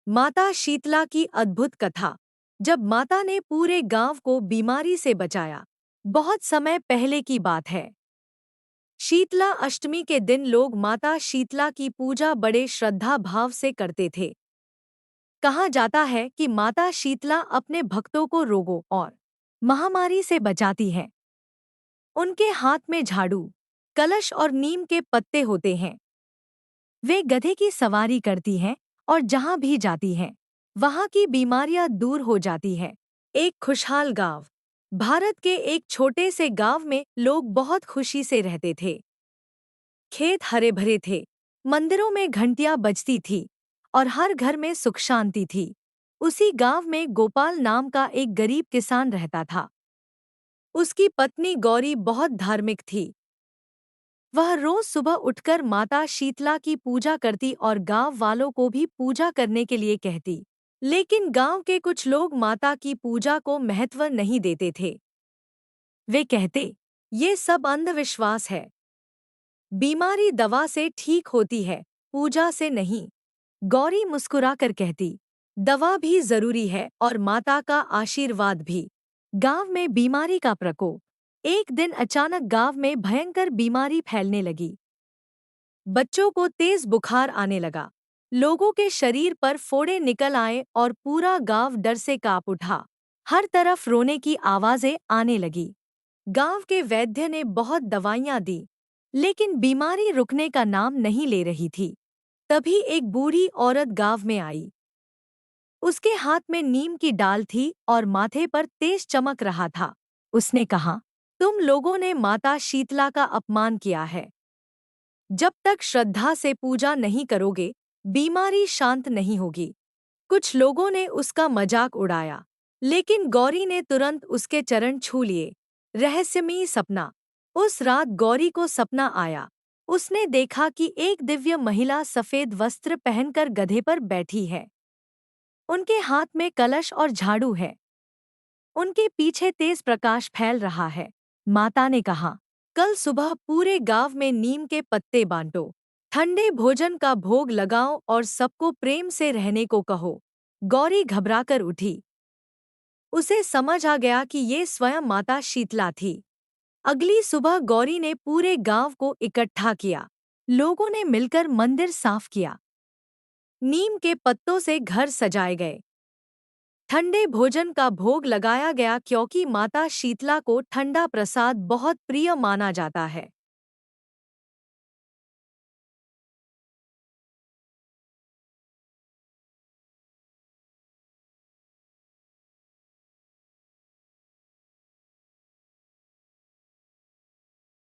माता शीतला की अद्भुत कथा। जब माता ने पूरे गांव को बीमारी से बचाया। बहुत समय पहले की बात है। शीतला अष्टमी के दिन लोग माता शीतला की पूजा बड़े श्रद्धा भाव से करते थे। कहा जाता है कि माता शीतला अपने भक्तों को रोगों और महामारी से बचाती है। उनके हाथ में झाड़ू, कलश और नीम के पत्ते होते हैं। वे गधे की सवारी करती हैं और जहां भी जाती हैं वहां की बीमारियां दूर हो जाती हैं। एक खुशहाल गांव। भारत के एक छोटे से गांव में लोग बहुत खुशी से रहते थे। खेत हरे भरे थे, मंदिरों में घंटियां बजती थी और हर घर में सुख शांति थी। उसी गांव में गोपाल नाम का एक गरीब किसान रहता था। उसकी पत्नी गौरी बहुत धार्मिक थी। वह रोज सुबह उठकर माता शीतला की पूजा करती और गांव वालों को भी पूजा करने के लिए कहती। लेकिन गांव के कुछ लोग माता की पूजा को महत्व नहीं देते थे। वे कहते, ये सब अंधविश्वास है। बीमारी दवा से ठीक होती है, पूजा से नहीं। गौरी मुस्कुराकर कहती, दवा भी जरूरी है और माता का आशीर्वाद भी। गांव में बीमारी का प्रकोप। एक दिन अचानक गांव में भयंकर बीमारी फैलने लगी। बच्चों को तेज बुखार आने लगा। लोगों के शरीर पर फोड़े निकल आए और पूरा गांव डर से कांप उठा। हर तरफ रोने की आवाजें आने लगी। गांव के वैद्य ने बहुत दवाइयां दी, लेकिन बीमारी रुकने का नाम नहीं ले रही थी। तभी एक बूढ़ी औरत गांव में आई। उसके हाथ में नीम की डाल थी और माथे पर तेज चमक रहा था। उसने कहा, तुम लोगों ने माता शीतला का अपमान किया है। जब तक श्रद्धा से पूजा नहीं करोगे, बीमारी शांत नहीं होगी। कुछ लोगों ने उसका मजाक उड़ाया, लेकिन गौरी ने तुरंत उसके चरण छू लिए। रहस्यमयी सपना। उस रात गौरी को सपना आया। उसने देखा कि एक दिव्य महिला सफेद वस्त्र पहनकर गधे पर बैठी है। उनके हाथ में कलश और झाड़ू है। उनके पीछे तेज प्रकाश फैल रहा है। माता ने कहा, कल सुबह पूरे गांव में नीम के पत्ते बांटो, ठंडे भोजन का भोग लगाओ और सबको प्रेम से रहने को कहो। गौरी घबराकर उठी। उसे समझ आ गया कि ये स्वयं माता शीतला थी। अगली सुबह गौरी ने पूरे गांव को इकट्ठा किया। लोगों ने मिलकर मंदिर साफ किया। नीम के पत्तों से घर सजाए गए। ठंडे भोजन का भोग लगाया गया क्योंकि माता शीतला को ठंडा प्रसाद बहुत प्रिय माना जाता है।